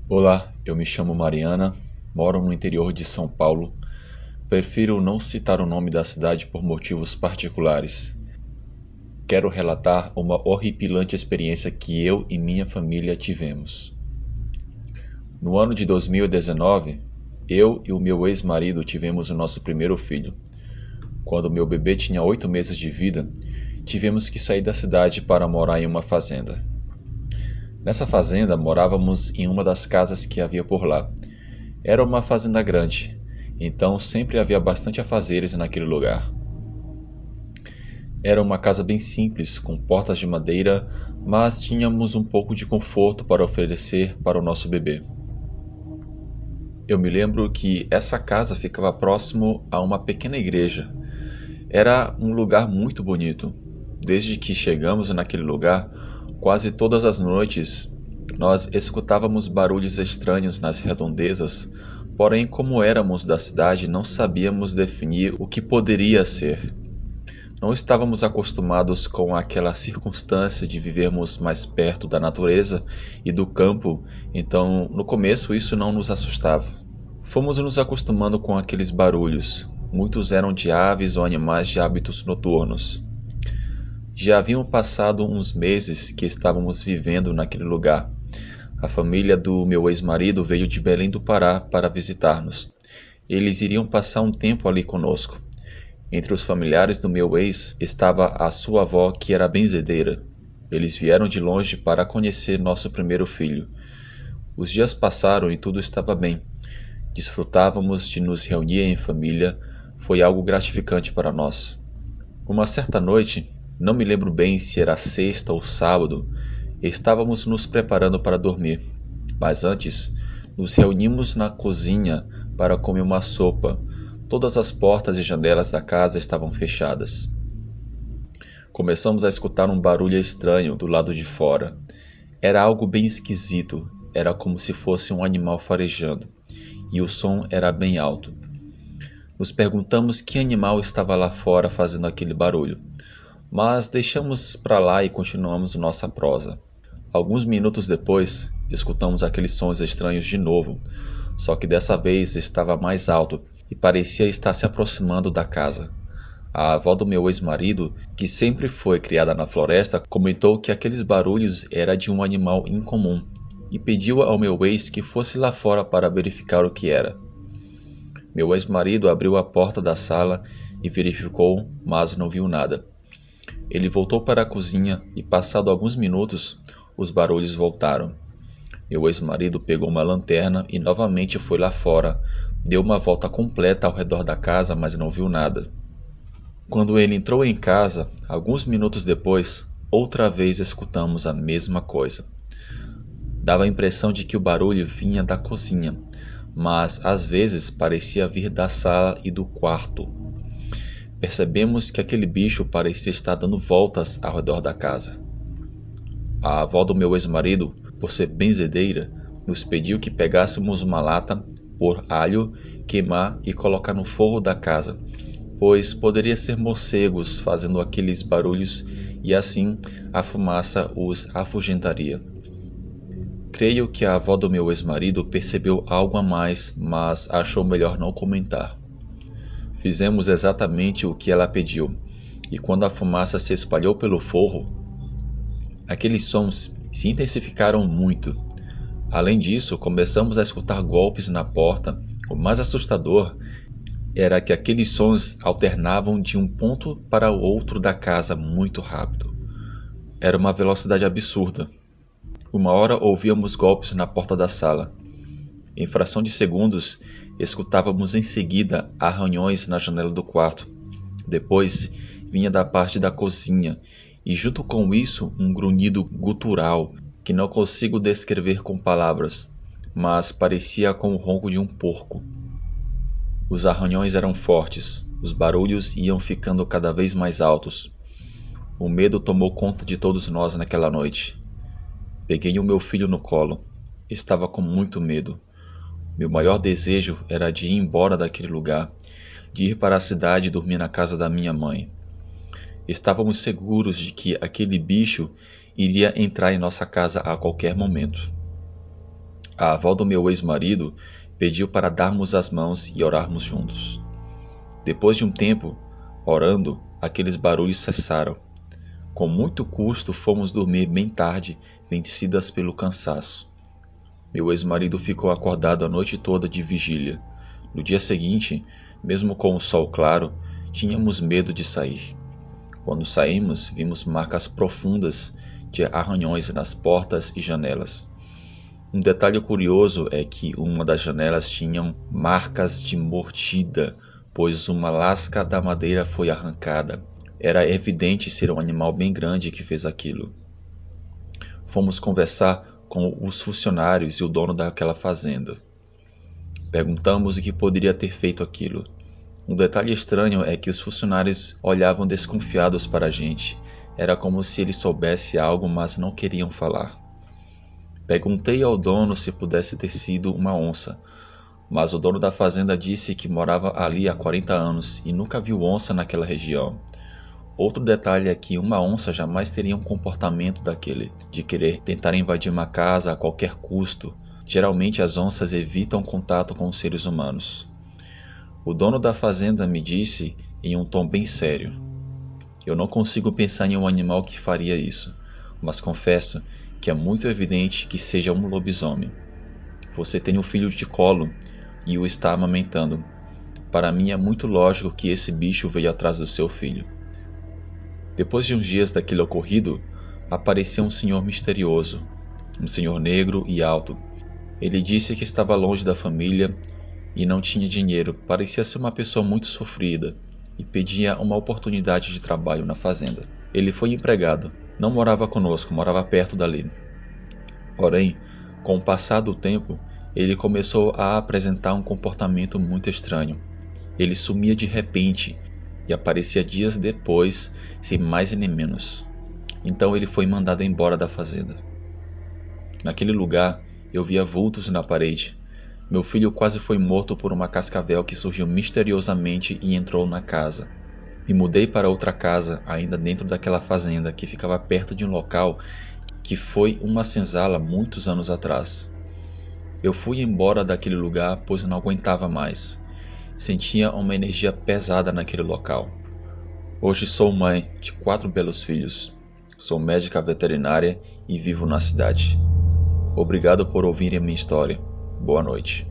Olá, eu me chamo Mariana, moro no interior de São Paulo. Prefiro não citar o nome da cidade por motivos particulares. Quero relatar uma horripilante experiência que eu e minha família tivemos. No ano de 2019, eu e o meu ex-marido tivemos o nosso primeiro filho. Quando meu bebê tinha 8 meses de vida, tivemos que sair da cidade para morar em uma fazenda. Nessa fazenda morávamos em uma das casas que havia por lá. Era uma fazenda grande, então sempre havia bastante afazeres naquele lugar. Era uma casa bem simples, com portas de madeira, mas tínhamos um pouco de conforto para oferecer para o nosso bebê. Eu me lembro que essa casa ficava próximo a uma pequena igreja. Era um lugar muito bonito. Desde que chegamos naquele lugar, quase todas as noites nós escutávamos barulhos estranhos nas redondezas, porém, como éramos da cidade, não sabíamos definir o que poderia ser. Não estávamos acostumados com aquela circunstância de vivermos mais perto da natureza e do campo, então no começo isso não nos assustava. Fomos nos acostumando com aqueles barulhos. Muitos eram de aves ou animais de hábitos noturnos. Já haviam passado uns meses que estávamos vivendo naquele lugar. A família do meu ex-marido veio de Belém do Pará para visitar-nos. Eles iriam passar um tempo ali conosco. Entre os familiares do meu ex estava a sua avó, que era benzedeira. Eles vieram de longe para conhecer nosso primeiro filho. Os dias passaram e tudo estava bem. Desfrutávamos de nos reunir em família. Foi algo gratificante para nós. Uma certa noite, não me lembro bem se era sexta ou sábado, estávamos nos preparando para dormir, mas antes nos reunimos na cozinha para comer uma sopa. Todas as portas e janelas da casa estavam fechadas. Começamos a escutar um barulho estranho do lado de fora. Era algo bem esquisito, era como se fosse um animal farejando, e o som era bem alto. Nos perguntamos que animal estava lá fora fazendo aquele barulho, mas deixamos para lá e continuamos nossa prosa. Alguns minutos depois, escutamos aqueles sons estranhos de novo, só que dessa vez estava mais alto e parecia estar se aproximando da casa. A avó do meu ex-marido, que sempre foi criada na floresta, comentou que aqueles barulhos eram de um animal incomum e pediu ao meu ex que fosse lá fora para verificar o que era. Meu ex-marido abriu a porta da sala e verificou, mas não viu nada. Ele voltou para a cozinha e, passado alguns minutos, os barulhos voltaram. Meu ex-marido pegou uma lanterna e novamente foi lá fora. Deu uma volta completa ao redor da casa, mas não viu nada. Quando ele entrou em casa, alguns minutos depois, outra vez escutamos a mesma coisa. Dava a impressão de que o barulho vinha da cozinha, mas às vezes parecia vir da sala e do quarto. Percebemos que aquele bicho parecia estar dando voltas ao redor da casa. A avó do meu ex-marido, por ser benzedeira, nos pediu que pegássemos uma lata, pôr alho, queimar e colocar no forro da casa, pois poderia ser morcegos fazendo aqueles barulhos e assim a fumaça os afugentaria. Creio que a avó do meu ex-marido percebeu algo a mais, mas achou melhor não comentar. Fizemos exatamente o que ela pediu, e quando a fumaça se espalhou pelo forro, aqueles sons se intensificaram muito. Além disso, começamos a escutar golpes na porta. O mais assustador era que aqueles sons alternavam de um ponto para o outro da casa muito rápido. Era uma velocidade absurda. Uma hora ouvíamos golpes na porta da sala. Em fração de segundos, escutávamos em seguida arranhões na janela do quarto. Depois, vinha da parte da cozinha, e junto com isso um grunhido gutural que não consigo descrever com palavras, mas parecia com o ronco de um porco. Os arranhões eram fortes, os barulhos iam ficando cada vez mais altos. O medo tomou conta de todos nós naquela noite. Peguei o meu filho no colo. Estava com muito medo. Meu maior desejo era de ir embora daquele lugar, de ir para a cidade e dormir na casa da minha mãe. Estávamos seguros de que aquele bicho iria entrar em nossa casa a qualquer momento. A avó do meu ex-marido pediu para darmos as mãos e orarmos juntos. Depois de um tempo, orando, aqueles barulhos cessaram. Com muito custo fomos dormir bem tarde, vencidas pelo cansaço. Meu ex-marido ficou acordado a noite toda de vigília. No dia seguinte, mesmo com o sol claro, tínhamos medo de sair. Quando saímos, vimos marcas profundas de arranhões nas portas e janelas. Um detalhe curioso é que uma das janelas tinha marcas de mordida, pois uma lasca da madeira foi arrancada. Era evidente ser um animal bem grande que fez aquilo. Fomos conversar com os funcionários e o dono daquela fazenda. Perguntamos o que poderia ter feito aquilo. Um detalhe estranho é que os funcionários olhavam desconfiados para a gente. Era como se eles soubessem algo, mas não queriam falar. Perguntei ao dono se pudesse ter sido uma onça, mas o dono da fazenda disse que morava ali há 40 anos e nunca viu onça naquela região. Outro detalhe é que uma onça jamais teria um comportamento daquele, de querer tentar invadir uma casa a qualquer custo. Geralmente as onças evitam contato com os seres humanos. O dono da fazenda me disse em um tom bem sério: "Eu não consigo pensar em um animal que faria isso, mas confesso que é muito evidente que seja um lobisomem. Você tem um filho de colo e o está amamentando. Para mim é muito lógico que esse bicho veio atrás do seu filho." Depois de uns dias daquele ocorrido, apareceu um senhor misterioso, um senhor negro e alto. Ele disse que estava longe da família e não tinha dinheiro, parecia ser uma pessoa muito sofrida e pedia uma oportunidade de trabalho na fazenda. Ele foi empregado, não morava conosco, morava perto dali. Porém, com o passar do tempo, ele começou a apresentar um comportamento muito estranho. Ele sumia de repente e aparecia dias depois, sem mais nem menos. Então ele foi mandado embora da fazenda. Naquele lugar, eu via vultos na parede. Meu filho quase foi morto por uma cascavel que surgiu misteriosamente e entrou na casa. Me mudei para outra casa, ainda dentro daquela fazenda, que ficava perto de um local que foi uma senzala muitos anos atrás. Eu fui embora daquele lugar, pois não aguentava mais. Sentia uma energia pesada naquele local. Hoje sou mãe de 4 belos filhos. Sou médica veterinária e vivo na cidade. Obrigado por ouvirem a minha história. Boa noite.